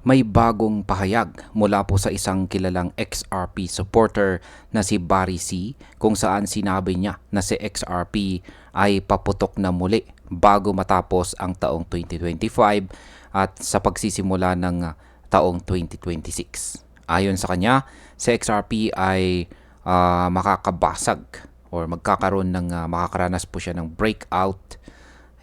May bagong pahayag mula po sa isang kilalang XRP supporter na si Barry C, kung saan sinabi niya na si XRP ay paputok na muli bago matapos ang taong 2025 at sa pagsisimula ng taong 2026. Ayon sa kanya, si XRP ay makakabasag or magkakaroon ng makakaranas po siya ng breakout.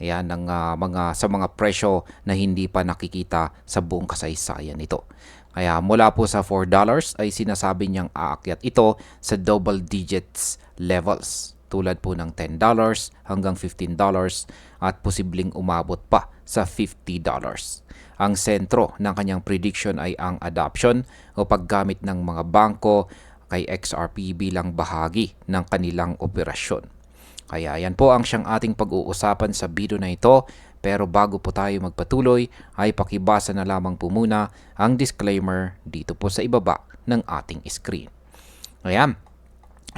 Ayan, ng mga presyo na hindi pa nakikita sa buong kasaysayan nito. Kaya mula po sa $4 ay sinasabi niyang aakyat ito sa double digits levels tulad po ng $10 hanggang $15 at posibleng umabot pa sa $50. Ang sentro ng kanyang prediction ay ang adoption o paggamit ng mga bangko kay XRP bilang bahagi ng kanilang operasyon. Kaya yan po ang siyang ating pag-uusapan sa video na ito. Pero bago po tayo magpatuloy ay pakibasa na lamang po muna ang disclaimer dito po sa ibaba ng ating screen. Ayan,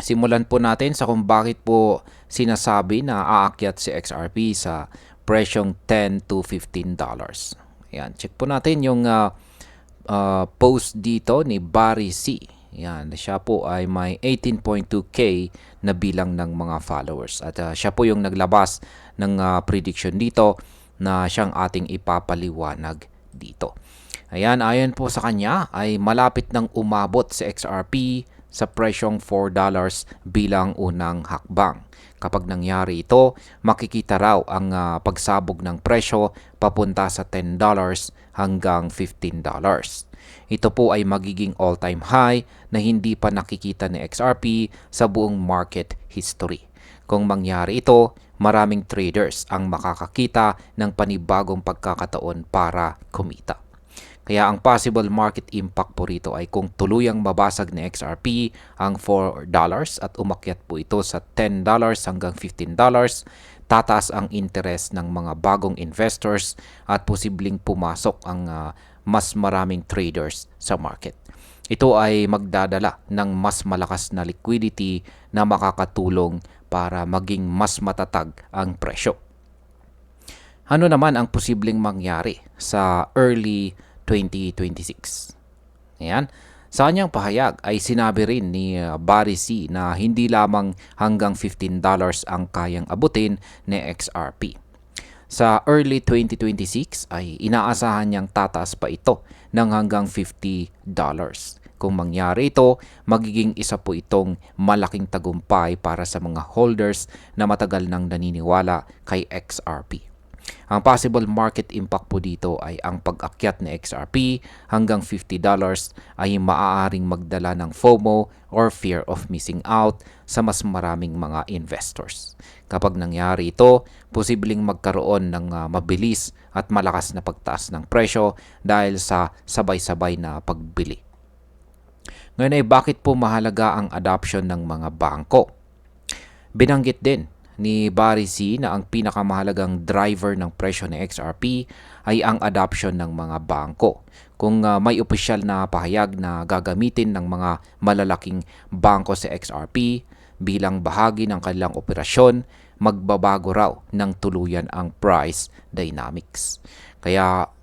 simulan po natin sa kung bakit po sinasabi na aakyat si XRP sa presyong $10 to $15. Ayan, check po natin yung post dito ni Barry C. Yan, siya po ay may 18.2k na bilang ng mga followers. At siya po yung naglabas ng prediction dito na siyang ating ipapaliwanag dito. Ayan, ayon po sa kanya ay malapit nang umabot si XRP sa presyong $4 bilang unang hakbang. Kapag nangyari ito, makikita raw ang pagsabog ng presyo papunta sa $10 hanggang $15. Ito po ay magiging all-time high na hindi pa nakikita ni XRP sa buong market history. Kung mangyari ito, maraming traders ang makakakita ng panibagong pagkakataon para kumita. Kaya ang possible market impact po rito ay kung tuluyang mabasag ni XRP ang $4 at umakyat po ito sa $10 hanggang $15, tataas ang interest ng mga bagong investors at posibleng pumasok ang mas maraming traders sa market. Ito ay magdadala ng mas malakas na liquidity na makakatulong para maging mas matatag ang presyo. Ano naman ang posibleng mangyari sa early 2026? Ayan. Sa kanyang pahayag ay sinabi rin ni Barry C na hindi lamang hanggang $15 ang kayang abutin ni XRP. Sa early 2026 ay inaasahan niyang tataas pa ito ng hanggang $50. Kung mangyari ito, magiging isa po itong malaking tagumpay para sa mga holders na matagal nang naniniwala kay XRP. Ang possible market impact po dito ay ang pag-akyat ni XRP hanggang $50 ay maaaring magdala ng FOMO or fear of missing out sa mas maraming mga investors. Kapag nangyari ito, posibleng magkaroon ng mabilis at malakas na pagtaas ng presyo dahil sa sabay-sabay na pagbili. Ngayon ay bakit po mahalaga ang adoption ng mga bangko? Binanggit din ni Barry C na ang pinakamahalagang driver ng presyo ng XRP ay ang adoption ng mga bangko. Kung may opisyal na pahayag na gagamitin ng mga malalaking bangko sa XRP bilang bahagi ng kanilang operasyon, magbabago raw ng tuluyan ang price dynamics. Kaya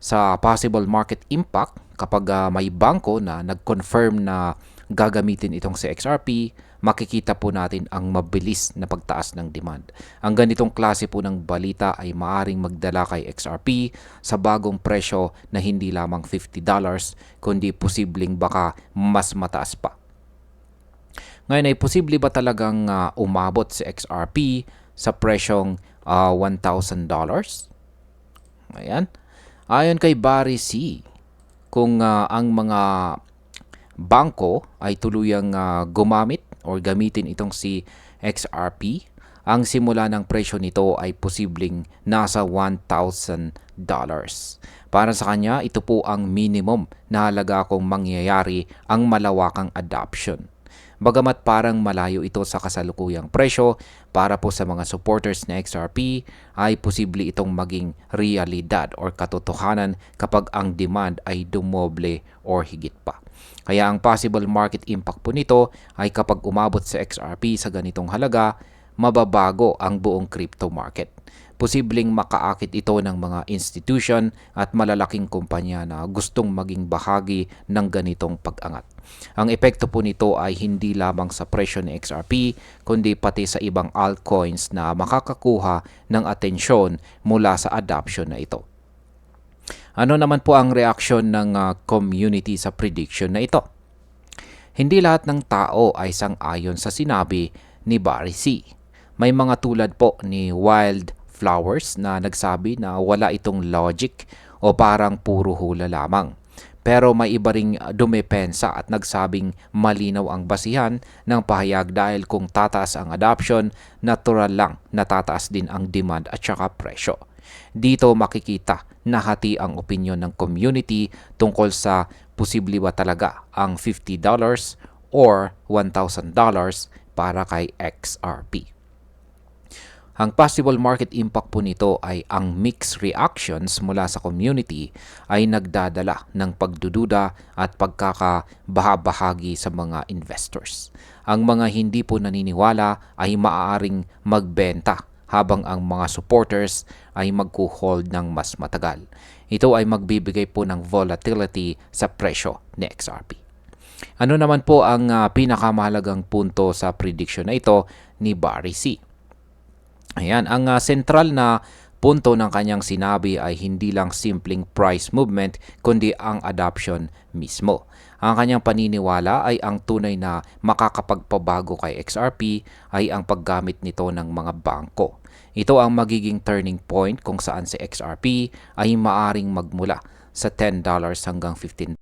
sa possible market impact, kapag may bangko na nag-confirm na gagamitin itong si XRP, makikita po natin ang mabilis na pagtaas ng demand. Ang ganitong klase po ng balita ay maaring magdala kay XRP sa bagong presyo na hindi lamang $50, kundi posibleng baka mas mataas pa. Ngayon ay posible ba talagang umabot si XRP sa presyong $1,000? Ayan. Ayon kay Barry C, kung ang mga bangko ay tuluyang gumamit o gamitin itong si XRP, ang simula ng presyo nito ay posibleng nasa $1,000. Para sa kanya, ito po ang minimum na halaga kung mangyayari ang malawakang adoption. Bagamat parang malayo ito sa kasalukuyang presyo, para po sa mga supporters na XRP ay posible itong maging realidad or katotohanan kapag ang demand ay dumoble or higit pa. Kaya ang possible market impact po nito ay kapag umabot sa XRP sa ganitong halaga, mababago ang buong crypto market. posibleng makaakit ito ng mga institution at malalaking kumpanya na gustong maging bahagi ng ganitong pag-angat. Ang epekto po nito ay hindi lamang sa presyo ni XRP, kundi pati sa ibang altcoins na makakakuha ng atensyon mula sa adoption na ito. Ano naman po ang reaksyon ng community sa prediction na ito? Hindi lahat ng tao ay sang-ayon sa sinabi ni Barry C. May mga tulad po ni Wildflowers na nagsabi na wala itong logic o parang puro hula lamang. Pero may iba ring dumepensa at nagsabing malinaw ang basihan ng pahayag dahil kung tataas ang adoption, natural lang na tataas din ang demand at saka presyo. Dito makikita na hati ang opinyon ng community tungkol sa posible ba talaga ang $50 or $1,000 para kay XRP. Ang possible market impact po nito ay ang mixed reactions mula sa community ay nagdadala ng pagdududa at pagkakabahabahagi sa mga investors. Ang mga hindi po naniniwala ay maaaring magbenta habang ang mga supporters ay magkuhold ng mas matagal. Ito ay magbibigay po ng volatility sa presyo ni XRP. Ano naman po ang pinakamahalagang punto sa prediction na ito ni Barry C? Ayan, ang sentral na punto ng kanyang sinabi ay hindi lang simpleng price movement kundi ang adoption mismo. Ang kanyang paniniwala ay ang tunay na makakapagpabago kay XRP ay ang paggamit nito ng mga bangko. Ito ang magiging turning point kung saan si XRP ay maaring magmula sa $10 hanggang $15